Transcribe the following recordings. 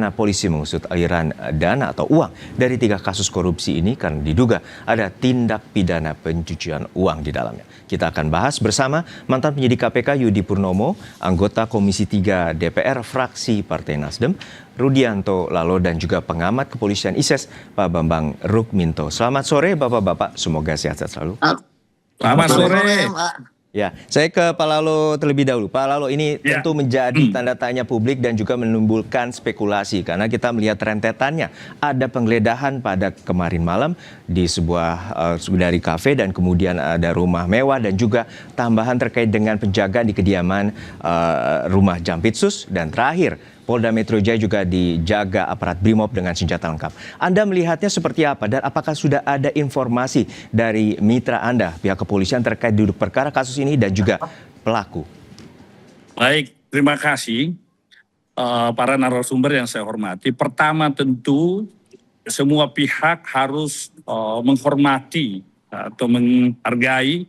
bagaimana polisi mengusut aliran dana atau uang dari 3 kasus korupsi ini karena diduga ada tindak pidana pencucian uang di dalamnya. Kita akan bahas bersama mantan penyidik KPK Yudi Purnomo, anggota Komisi 3 DPR fraksi Partai Nasdem, Rudianto Lalo, dan juga pengamat kepolisian ISES Pak Bambang Rukminto. Selamat sore Bapak-bapak, semoga sehat-sehat selalu. Selamat sore. Ya, saya ke Pak Lalo terlebih dahulu. Pak Lalo, ini tentu menjadi tanda tanya publik dan juga menimbulkan spekulasi karena kita melihat rentetannya. Ada penggeledahan pada kemarin malam di sebuah dari kafe dan kemudian ada rumah mewah dan juga tambahan terkait dengan penjagaan di kediaman rumah Jampitsus, dan terakhir Polda Metro Jaya juga dijaga aparat Brimob dengan senjata lengkap. Anda melihatnya seperti apa dan apakah sudah ada informasi dari mitra Anda, pihak kepolisian terkait duduk perkara kasus ini dan juga pelaku? Baik, terima kasih para narasumber yang saya hormati. Pertama tentu semua pihak harus menghormati atau menghargai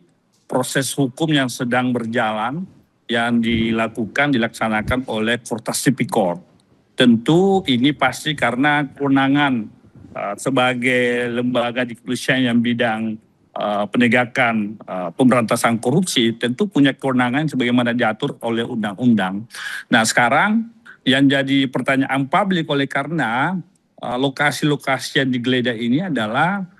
proses hukum yang sedang berjalan yang dilaksanakan oleh Kortas Tipikor. Tentu ini pasti karena kewenangan sebagai lembaga di kepolisian yang bidang penegakan pemberantasan korupsi, tentu punya kewenangan sebagaimana diatur oleh undang-undang. Nah, sekarang yang jadi pertanyaan publik oleh karena lokasi-lokasi yang digeledah ini adalah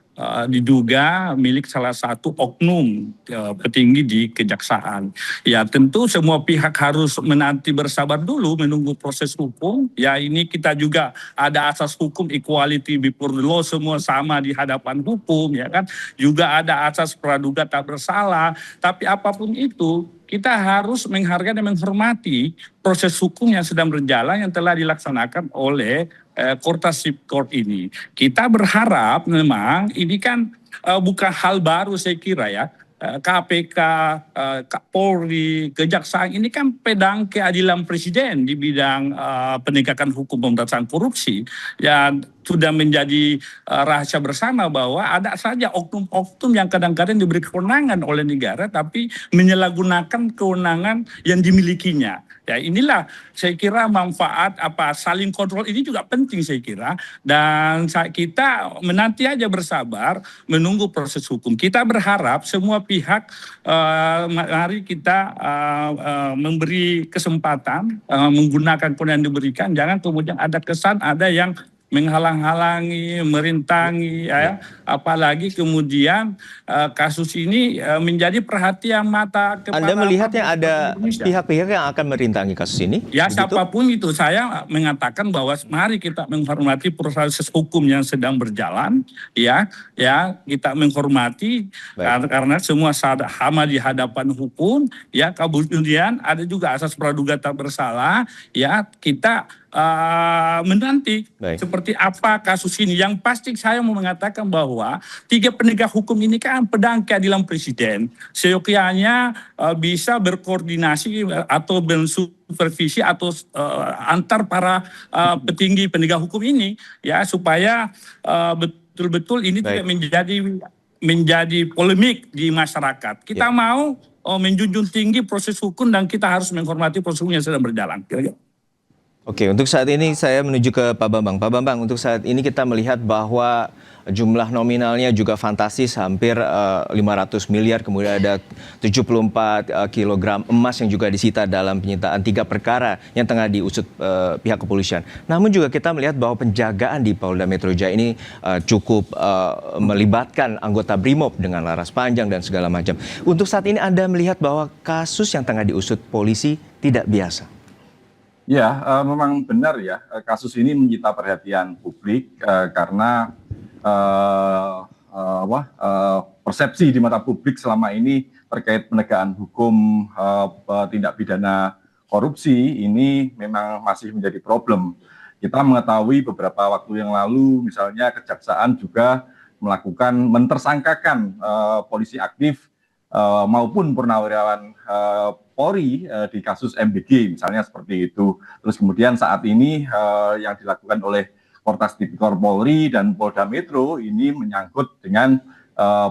diduga milik salah satu oknum petinggi di Kejaksaan. Ya, tentu semua pihak harus menanti bersabar dulu menunggu proses hukum. Ya, ini kita juga ada asas hukum equality before the law, semua sama di hadapan hukum, ya kan. Juga ada asas praduga tak bersalah. Tapi apapun itu, kita harus menghargai dan menghormati proses hukum yang sedang berjalan yang telah dilaksanakan oleh Kortas Tipikor ini. Kita berharap memang ini kan bukan hal baru, saya kira ya. KPK, Polri, Kejaksaan ini kan pedang keadilan presiden di bidang penegakan hukum pemberantasan korupsi. Yang sudah menjadi rahasia bersama bahwa ada saja oknum-oknum yang kadang-kadang diberi kewenangan oleh negara tapi menyalahgunakan kewenangan yang dimilikinya. Ya, inilah saya kira manfaat saling kontrol ini juga penting saya kira, dan kita menanti aja bersabar menunggu proses hukum. Kita berharap semua pihak mari kita memberi kesempatan menggunakan kewenangan yang diberikan, jangan kemudian ada kesan ada yang menghalang-halangi, merintangi, ya. Apalagi kemudian kasus ini menjadi perhatian mata kepala. Anda melihatnya ada pihak-pihak yang akan merintangi kasus ini? Ya, siapapun itu, saya mengatakan bahwa mari kita menghormati proses hukum yang sedang berjalan, ya kita menghormati karena semua sama di hadapan hukum, ya. Kemudian ada juga asas praduga tak bersalah, ya, kita menanti seperti apa kasus ini. Yang pasti saya mau mengatakan bahwa 3 penegak hukum ini kan pedang keadilan presiden. Seyogyanya bisa berkoordinasi atau bersupervisi atau antar para petinggi penegak hukum ini, ya, supaya betul-betul ini tidak menjadi polemik di masyarakat. Kita mau menjunjung tinggi proses hukum dan kita harus menghormati proses hukum yang sedang berjalan. Kira-kira. Oke, untuk saat ini saya menuju ke Pak Bambang. Pak Bambang, untuk saat ini kita melihat bahwa jumlah nominalnya juga fantastis, hampir 500 miliar, kemudian ada 74 kilogram emas yang juga disita dalam penyitaan 3 perkara yang tengah diusut pihak kepolisian. Namun juga kita melihat bahwa penjagaan di Polda Metro Jaya ini cukup melibatkan anggota Brimob dengan laras panjang dan segala macam. Untuk saat ini Anda melihat bahwa kasus yang tengah diusut polisi tidak biasa. Ya, memang benar ya, kasus ini menyita perhatian publik karena persepsi di mata publik selama ini terkait penegakan hukum tindak pidana korupsi ini memang masih menjadi problem. Kita mengetahui beberapa waktu yang lalu misalnya Kejaksaan juga mentersangkakan polisi aktif maupun purnawirawan Polri di kasus MBG misalnya seperti itu. Terus kemudian saat ini yang dilakukan oleh Kortas Tipikor Polri dan Polda Metro ini menyangkut dengan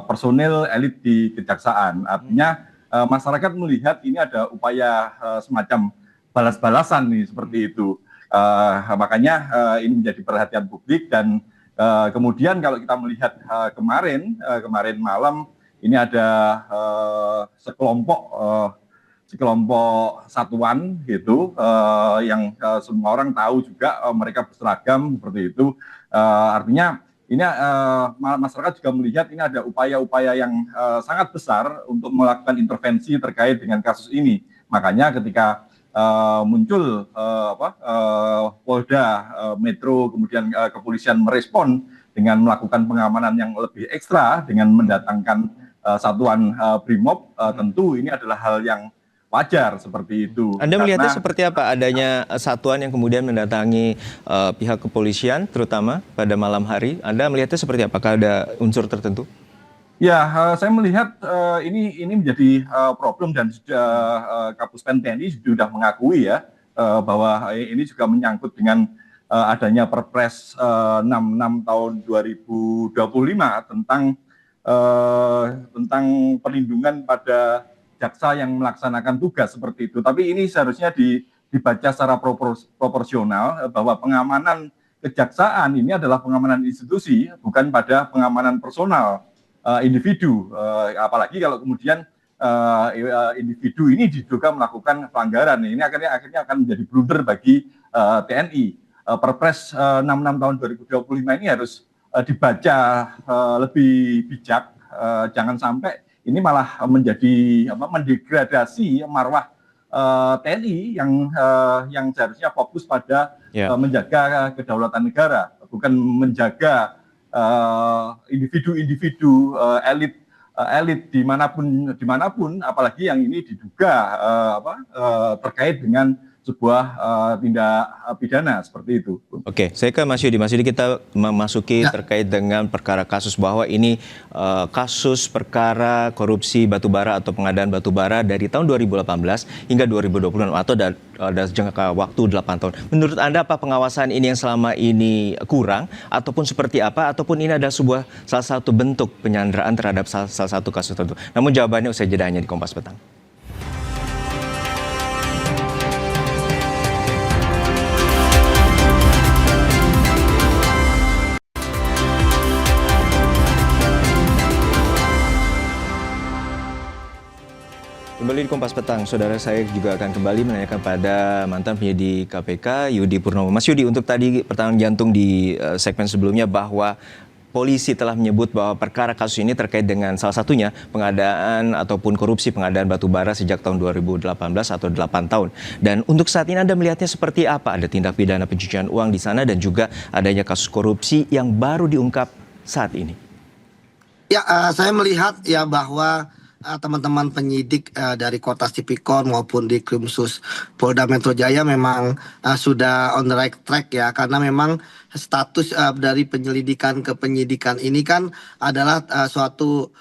personil elit di Kejaksaan. Artinya masyarakat melihat ini ada upaya semacam balas-balasan nih seperti itu. Makanya ini menjadi perhatian publik dan kemudian kalau kita melihat kemarin malam ini ada sekelompok satuan gitu yang semua orang tahu juga mereka berseragam seperti itu. Artinya ini masyarakat juga melihat ini ada upaya-upaya yang sangat besar untuk melakukan intervensi terkait dengan kasus ini. Makanya ketika muncul Polda Metro kemudian kepolisian merespon dengan melakukan pengamanan yang lebih ekstra dengan mendatangkan satuan Brimob, tentu ini adalah hal yang wajar seperti itu. Anda melihatnya seperti apa adanya satuan yang kemudian mendatangi pihak kepolisian terutama pada malam hari? Anda melihatnya seperti apa? Apakah ada unsur tertentu? Ya, saya melihat ini menjadi problem dan Kapus Pen TNI sudah mengakui ya bahwa ini juga menyangkut dengan adanya Perpres 66 tahun 2025 tentang perlindungan pada jaksa yang melaksanakan tugas seperti itu. Tapi ini seharusnya dibaca secara proporsional bahwa pengamanan kejaksaan ini adalah pengamanan institusi, bukan pada pengamanan personal individu. Apalagi kalau kemudian individu ini diduga melakukan pelanggaran. Ini akhirnya akan menjadi blunder bagi TNI. Perpres 66 tahun 2025 ini harus dibaca lebih bijak. Jangan sampai ini malah menjadi mendegradasi marwah TNI yang seharusnya fokus pada menjaga kedaulatan negara, bukan menjaga individu-individu elit dimanapun, apalagi yang ini diduga terkait dengan sebuah tindak pidana seperti itu. Oke, saya ke Mas Yudi. Mas Yudi, kita memasuki terkait dengan perkara kasus bahwa ini kasus perkara korupsi batubara atau pengadaan batubara dari tahun 2018 hingga 2020 atau ada jangka waktu 8 tahun. Menurut Anda apa pengawasan ini yang selama ini kurang ataupun seperti apa ataupun ini adalah salah satu bentuk penyanderaan terhadap salah satu kasus tertentu? Namun jawabannya usai jeda hanya di Kompas Petang. Kembali di Kompas Petang, saudara, saya juga akan kembali menanyakan pada mantan penyidik KPK Yudi Purnomo. Mas Yudi, untuk tadi pertanyaan jantung di segmen sebelumnya bahwa polisi telah menyebut bahwa perkara kasus ini terkait dengan salah satunya pengadaan ataupun korupsi pengadaan batubara sejak tahun 2018 atau 8 tahun. Dan untuk saat ini Anda melihatnya seperti apa? Ada tindak pidana pencucian uang di sana dan juga adanya kasus korupsi yang baru diungkap saat ini. Ya, saya melihat ya bahwa teman-teman penyidik dari Kortas Tipikor maupun di Krimsus Polda Metro Jaya memang sudah on the right track ya, karena memang status dari penyelidikan ke penyidikan ini kan adalah suatu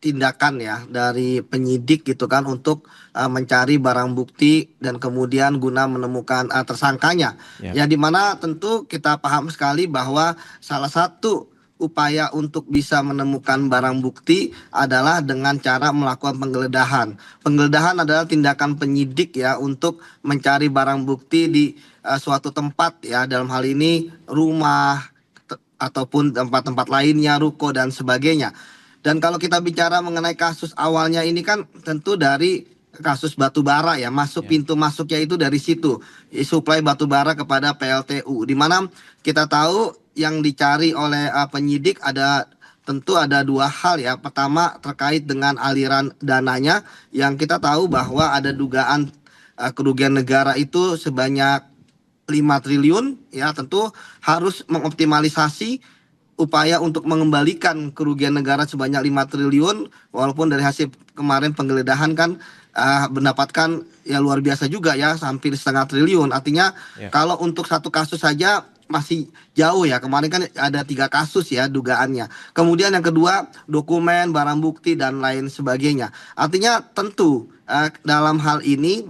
tindakan ya dari penyidik gitu kan untuk mencari barang bukti dan kemudian guna menemukan tersangkanya. Ya, dimana tentu kita paham sekali bahwa salah satu upaya untuk bisa menemukan barang bukti adalah dengan cara melakukan penggeledahan. Penggeledahan adalah tindakan penyidik ya untuk mencari barang bukti di suatu tempat ya, dalam hal ini rumah ataupun tempat-tempat lainnya, ruko dan sebagainya. Dan kalau kita bicara mengenai kasus awalnya ini kan tentu dari kasus batubara ya, pintu masuknya itu dari situ, suplai batubara kepada PLTU, di mana kita tahu yang dicari oleh penyidik tentu ada dua hal ya. Pertama terkait dengan aliran dananya yang kita tahu bahwa ada dugaan kerugian negara itu sebanyak 5 triliun ya, tentu harus mengoptimalisasi upaya untuk mengembalikan kerugian negara sebanyak 5 triliun walaupun dari hasil kemarin penggeledahan kan mendapatkan ya luar biasa juga ya, hampir 0,5 triliun. Artinya kalau untuk satu kasus saja masih jauh ya, kemarin kan ada 3 kasus ya dugaannya. Kemudian yang kedua dokumen, barang bukti dan lain sebagainya. Artinya tentu dalam hal ini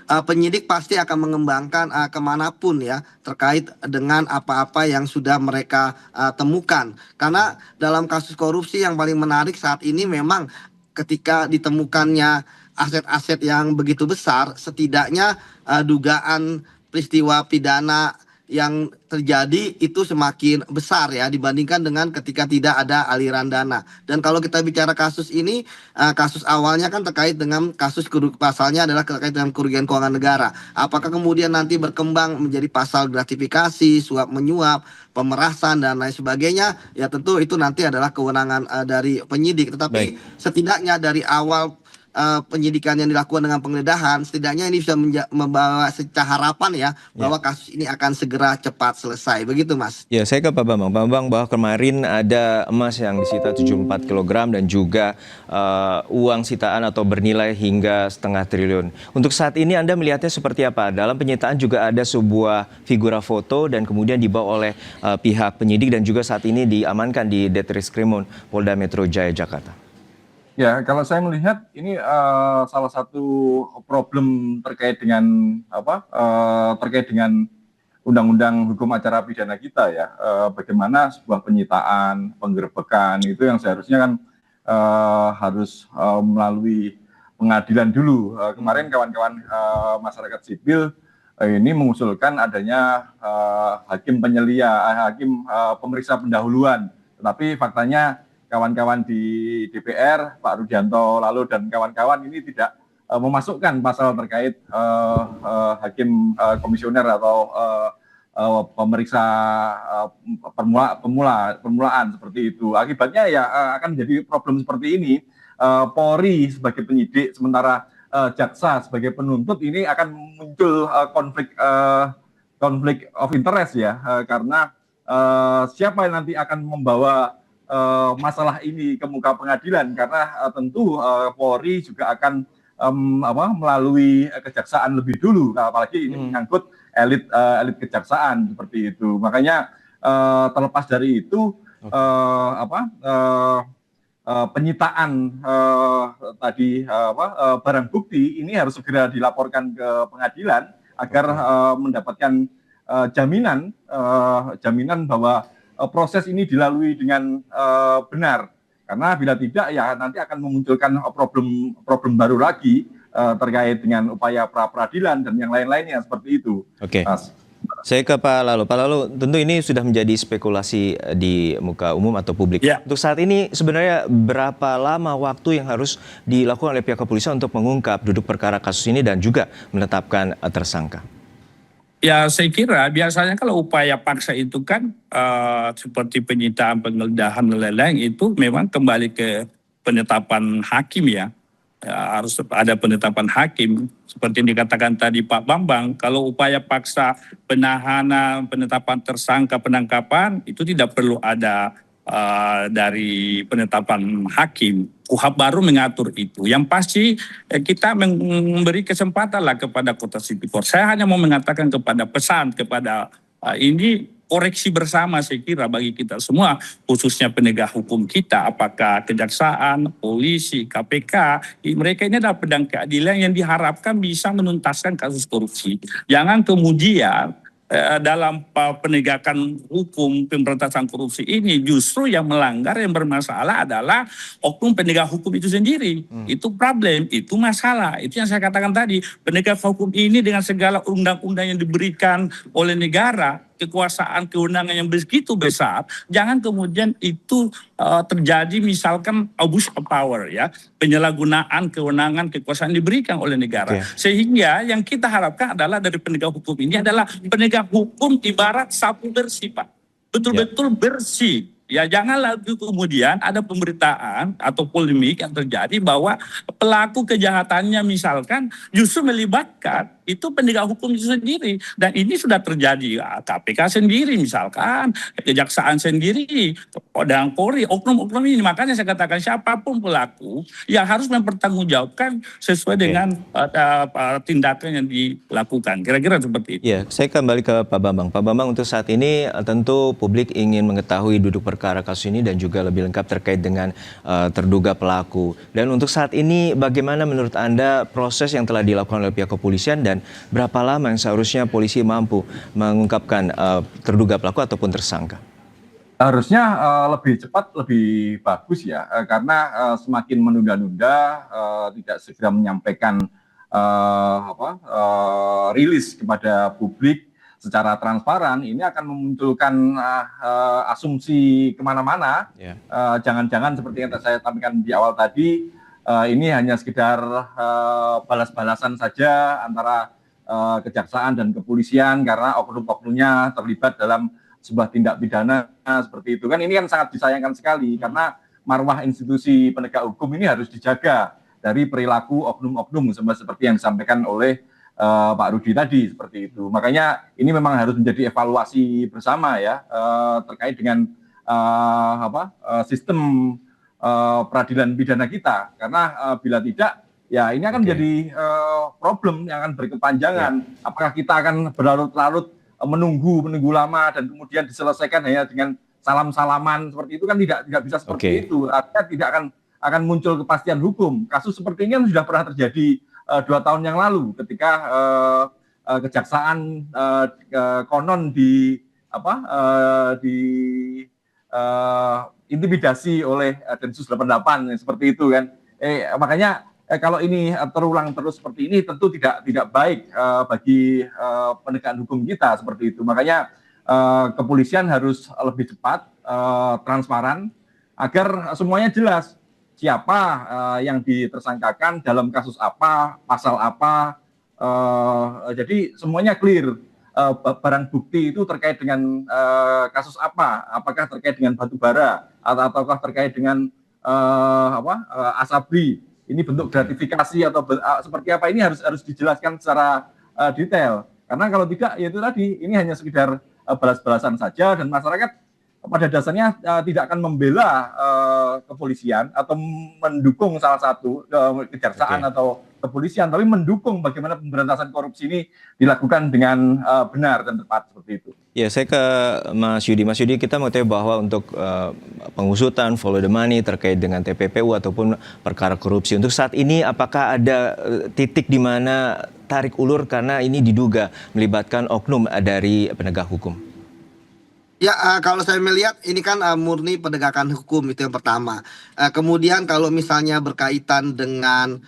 penyidik pasti akan mengembangkan kemanapun ya terkait dengan apa-apa yang sudah mereka temukan. Karena dalam kasus korupsi yang paling menarik saat ini memang ketika ditemukannya aset-aset yang begitu besar, setidaknya dugaan peristiwa pidana yang terjadi itu semakin besar ya dibandingkan dengan ketika tidak ada aliran dana. Dan kalau kita bicara kasus ini, kasus awalnya kan terkait dengan pasalnya adalah terkait dengan kerugian keuangan negara. Apakah kemudian nanti berkembang menjadi pasal gratifikasi, suap menyuap, pemerasan dan lain sebagainya? Ya tentu itu nanti adalah kewenangan dari penyidik. Tetapi setidaknya dari awal penyidikan yang dilakukan dengan penggeledahan, setidaknya ini bisa membawa secah harapan ya bahwa kasus ini akan segera cepat selesai. Begitu, Mas. Ya, saya ke Pak Bambang. Pak Bambang, bahwa kemarin ada emas yang disita 74 kg dan juga uang sitaan atau bernilai hingga 0,5 triliun. Untuk saat ini Anda melihatnya seperti apa? Dalam penyitaan juga ada sebuah figura foto dan kemudian dibawa oleh pihak penyidik dan juga saat ini diamankan di Ditreskrimum Polda Metro Jaya, Jakarta. Ya, kalau saya melihat ini salah satu problem terkait dengan terkait dengan Undang-Undang Hukum Acara Pidana kita ya. Bagaimana sebuah penyitaan, penggerbekan itu yang seharusnya kan harus melalui pengadilan dulu. Kemarin kawan-kawan masyarakat sipil ini mengusulkan adanya hakim pemeriksa pendahuluan. Tetapi faktanya kawan-kawan di DPR, Pak Rudianto lalu dan kawan-kawan ini tidak memasukkan pasal terkait hakim komisioner atau pemeriksa permulaan seperti itu. Akibatnya ya akan menjadi problem seperti ini. Polri sebagai penyidik sementara jaksa sebagai penuntut ini akan muncul konflik of interest ya, karena siapa yang nanti akan membawa masalah ini ke muka pengadilan, karena tentu Polri juga akan melalui kejaksaan lebih dulu, apalagi ini menyangkut elit kejaksaan seperti itu. Makanya terlepas dari itu penyitaan tadi barang bukti ini harus segera dilaporkan ke pengadilan agar mendapatkan jaminan bahwa proses ini dilalui dengan benar, karena bila tidak ya nanti akan memunculkan problem baru lagi terkait dengan upaya pra peradilan dan yang lain-lainnya seperti itu. Oke. Saya ke Pak Lalu. Pak Lalu, tentu ini sudah menjadi spekulasi di muka umum atau publik. Ya. Untuk saat ini sebenarnya berapa lama waktu yang harus dilakukan oleh pihak kepolisian untuk mengungkap duduk perkara kasus ini dan juga menetapkan tersangka? Ya, saya kira biasanya kalau upaya paksa itu kan seperti penyitaan, penggeledahan, dan lain-lain itu memang kembali ke penetapan hakim ya. Harus ada penetapan hakim. Seperti yang dikatakan tadi Pak Bambang, kalau upaya paksa penahanan, penetapan tersangka, penangkapan, itu tidak perlu ada dari penetapan hakim. KUHP baru mengatur itu. Yang pasti kita memberi kesempatan lah kepada Kota Tipikor. Saya hanya mau mengatakan pesan kepada ini koreksi bersama saya kira bagi kita semua, khususnya penegak hukum kita, apakah kejaksaan, polisi, KPK, mereka ini adalah pedang keadilan yang diharapkan bisa menuntaskan kasus korupsi. Jangan kemudian dalam penegakan hukum pemberantasan korupsi ini justru yang melanggar, yang bermasalah adalah oknum penegak hukum itu sendiri. Itu problem, itu masalah. Itu yang saya katakan tadi, penegak hukum ini dengan segala undang-undang yang diberikan oleh negara, kekuasaan, kewenangan yang begitu besar, jangan kemudian itu terjadi misalkan abuse of power ya, penyalahgunaan kewenangan, kekuasaan diberikan oleh negara. Sehingga yang kita harapkan adalah dari penegak hukum ini adalah penegak hukum ibarat sapu bersih, Pak. Betul-betul bersih. Ya janganlah kemudian ada pemberitaan atau polemik yang terjadi bahwa pelaku kejahatannya misalkan justru melibatkan itu penegak hukum itu sendiri. Dan ini sudah terjadi KPK sendiri misalkan, kejaksaan sendiri, dan Polri, oknum-oknum ini. Makanya saya katakan siapapun pelaku ya harus mempertanggungjawabkan sesuai dengan tindakan yang dilakukan. Kira-kira seperti itu. Ya, saya kembali ke Pak Bambang. Pak Bambang, untuk saat ini tentu publik ingin mengetahui duduk perkara kasus ini dan juga lebih lengkap terkait dengan terduga pelaku. Dan untuk saat ini bagaimana menurut Anda proses yang telah dilakukan oleh pihak kepolisian dan berapa lama yang seharusnya polisi mampu mengungkapkan terduga pelaku ataupun tersangka? Harusnya lebih cepat, lebih bagus ya, karena semakin menunda-nunda, tidak segera menyampaikan rilis kepada publik secara transparan, ini akan memunculkan asumsi kemana-mana. Jangan-jangan seperti yang saya sampaikan di awal tadi, ini hanya sekedar balas-balasan saja antara kejaksaan dan kepolisian karena oknum-oknumnya terlibat dalam sebuah tindak pidana seperti itu. Kan ini kan sangat disayangkan sekali karena marwah institusi penegak hukum ini harus dijaga dari perilaku oknum-oknum seperti yang disampaikan oleh Pak Rudi tadi seperti itu. Makanya ini memang harus menjadi evaluasi bersama ya terkait dengan sistem peradilan pidana kita. Karena bila tidak, ya ini akan menjadi problem yang akan berkepanjangan. Apakah kita akan berlarut-larut menunggu lama dan kemudian diselesaikan hanya dengan salam-salaman seperti itu, kan tidak bisa seperti itu. Artinya tidak akan muncul kepastian hukum. Kasus seperti ini kan sudah pernah terjadi 2 tahun yang lalu ketika kejaksaan konon intimidasi oleh Densus 88 seperti itu kan. Makanya kalau ini terulang terus seperti ini tentu tidak baik bagi penegakan hukum kita seperti itu. Makanya kepolisian harus lebih cepat, transparan agar semuanya jelas siapa yang ditersangkakan dalam kasus apa, pasal apa. Jadi semuanya clear. Barang bukti itu terkait dengan kasus apa? Apakah terkait dengan batu bara ataukah terkait dengan asabri? Ini bentuk gratifikasi atau seperti apa? Ini harus dijelaskan secara detail. Karena kalau tidak, ya itu tadi, ini hanya sekedar balas-balasan saja dan masyarakat pada dasarnya tidak akan membela kepolisian atau mendukung salah satu kejaksaan atau kepolisian, tapi mendukung bagaimana pemberantasan korupsi ini dilakukan dengan benar dan tepat seperti itu. Ya, saya ke Mas Yudi. Mas Yudi, kita mau tahu bahwa untuk pengusutan follow the money terkait dengan TPPU ataupun perkara korupsi, untuk saat ini apakah ada titik di mana tarik ulur karena ini diduga melibatkan oknum dari penegak hukum? Ya, kalau saya melihat ini kan murni penegakan hukum, itu yang pertama. Kemudian kalau misalnya berkaitan dengan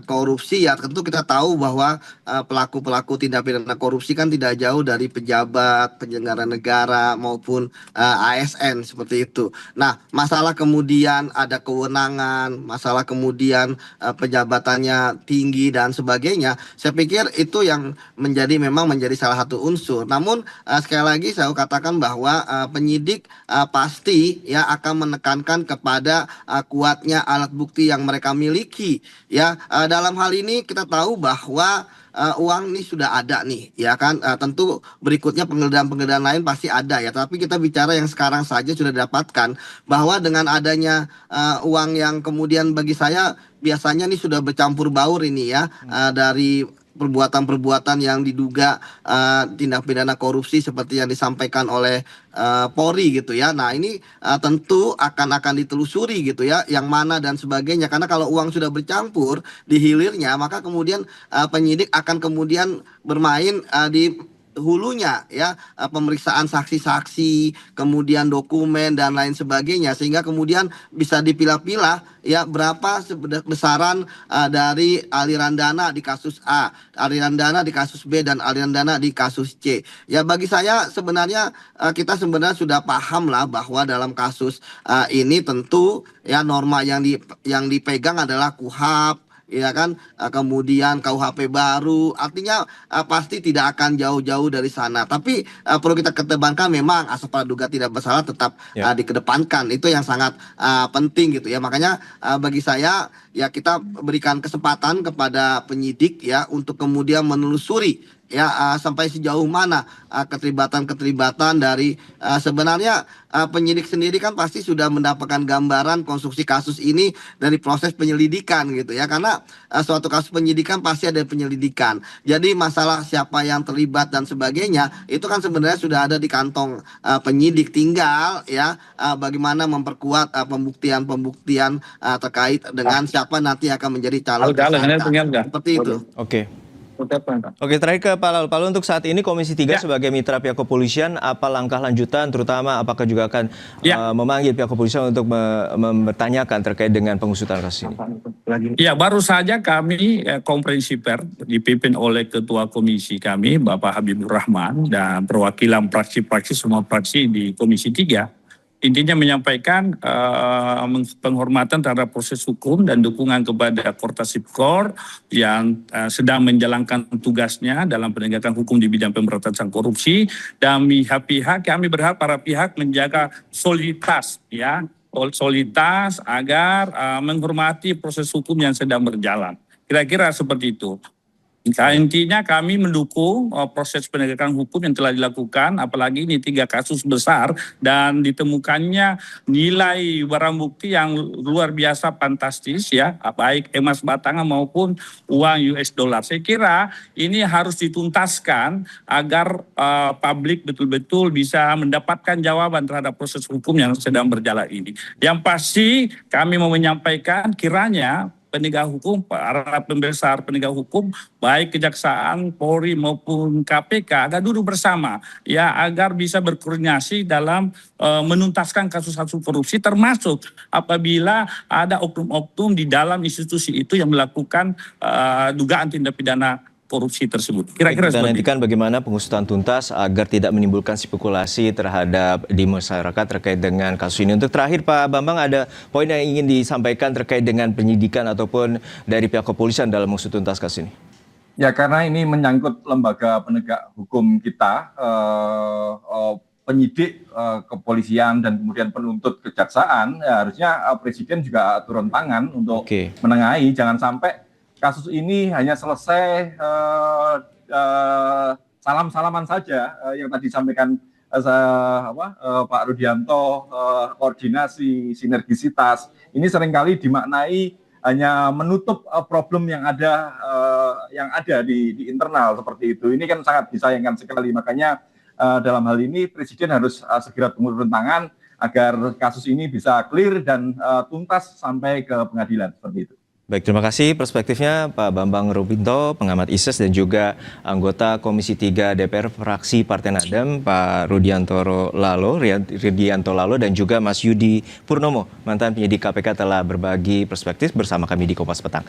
korupsi, ya tentu kita tahu bahwa pelaku-pelaku tindak pidana korupsi kan tidak jauh dari pejabat, penyelenggara negara maupun ASN seperti itu. Nah, masalah kemudian ada kewenangan, masalah kemudian pejabatannya tinggi dan sebagainya, saya pikir itu yang memang menjadi salah satu unsur. Namun sekali lagi saya katakan bahwa penyidik pasti ya akan menekankan kepada kuatnya alat bukti yang mereka miliki ya. Dalam hal ini kita tahu bahwa uang ini sudah ada nih ya kan, tentu berikutnya penggeledahan lain pasti ada ya, tapi kita bicara yang sekarang saja sudah didapatkan bahwa dengan adanya uang yang kemudian bagi saya biasanya nih sudah bercampur baur ini ya, dari perbuatan-perbuatan yang diduga tindak pidana korupsi seperti yang disampaikan oleh Polri gitu ya. Nah ini tentu akan ditelusuri gitu ya, yang mana dan sebagainya. Karena kalau uang sudah bercampur di hilirnya, maka kemudian penyidik akan kemudian bermain di hulunya ya, pemeriksaan saksi-saksi, kemudian dokumen dan lain sebagainya, sehingga kemudian bisa dipilah-pilah ya berapa besaran dari aliran dana di kasus A, aliran dana di kasus B, dan aliran dana di kasus C. Ya bagi saya sebenarnya kita sebenarnya sudah paham lah bahwa dalam kasus ini tentu ya norma yang dipegang adalah KUHP ya kan, kemudian KUHP baru, artinya pasti tidak akan jauh-jauh dari sana. Tapi perlu kita kedepankan, memang asas praduga tidak bersalah tetap dikedepankan, itu yang sangat penting gitu ya. Makanya bagi saya ya kita berikan kesempatan kepada penyidik ya untuk kemudian menelusuri ya sampai sejauh mana keterlibatan dari sebenarnya penyidik sendiri kan pasti sudah mendapatkan gambaran konstruksi kasus ini dari proses penyelidikan gitu ya, karena suatu kasus penyidikan pasti ada penyelidikan. Jadi masalah siapa yang terlibat dan sebagainya itu kan sebenarnya sudah ada di kantong penyidik, tinggal ya bagaimana memperkuat pembuktian terkait dengan siapa nanti akan menjadi calon tersangka. Seperti itu. Oke. Oke, terakhir ke Pak Lalu. Pak Lalu, untuk saat ini Komisi 3 Ya. sebagai mitra pihak kepolisian, apa langkah lanjutan, terutama apakah juga akan Ya. memanggil pihak kepolisian untuk mempertanyakan terkait dengan pengusutan kasus ini? Ya, baru saja kami konferensi pers dipimpin oleh Ketua Komisi kami, Bapak Habibur Rahman, dan perwakilan praksi-praksi semua praksi di Komisi 3. Intinya menyampaikan penghormatan terhadap proses hukum dan dukungan kepada Kortas Tipikor yang sedang menjalankan tugasnya dalam penegakan hukum di bidang pemberantasan korupsi, dan pihak-pihak kami berharap para pihak menjaga soliditas ya, soliditas agar menghormati proses hukum yang sedang berjalan. Kira-kira seperti itu. Intinya kami mendukung proses penegakan hukum yang telah dilakukan, apalagi ini 3 kasus besar dan ditemukannya nilai barang bukti yang luar biasa fantastis ya, baik emas batangan maupun uang US dollar. Saya kira ini harus dituntaskan agar publik betul-betul bisa mendapatkan jawaban terhadap proses hukum yang sedang berjalan ini. Yang pasti kami mau menyampaikan kiranya penegak hukum, para pembesar penegak hukum, baik Kejaksaan, Polri maupun KPK, ada duduk bersama ya agar bisa berkoordinasi dalam menuntaskan kasus-kasus korupsi, termasuk apabila ada oknum-oknum di dalam institusi itu yang melakukan dugaan tindak pidana korupsi tersebut. Kira-kira Kita seperti itu. nantikan bagaimana pengusutan tuntas agar tidak menimbulkan spekulasi terhadap di masyarakat terkait dengan kasus ini. Untuk terakhir Pak Bambang, ada poin yang ingin disampaikan terkait dengan penyidikan ataupun dari pihak kepolisian dalam mengusut tuntas kasus ini? Ya, karena ini menyangkut lembaga penegak hukum kita, penyidik kepolisian dan kemudian penuntut kejaksaan, ya harusnya Presiden juga turun tangan untuk menengahi. Jangan sampai kasus ini hanya selesai salam-salaman saja yang tadi disampaikan Pak Rudianto, koordinasi, sinergisitas. Ini seringkali dimaknai hanya menutup problem yang ada di internal seperti itu. Ini kan sangat disayangkan sekali. Makanya dalam hal ini Presiden harus segera turun tangan agar kasus ini bisa clear dan tuntas sampai ke pengadilan seperti itu. Baik, terima kasih perspektifnya Pak Bambang Rubinto, pengamat ISIS dan juga anggota Komisi 3 DPR fraksi Partai Nasdem, Pak Rudianto Lalo dan juga Mas Yudi Purnomo, mantan penyidik KPK telah berbagi perspektif bersama kami di Kompas Petang.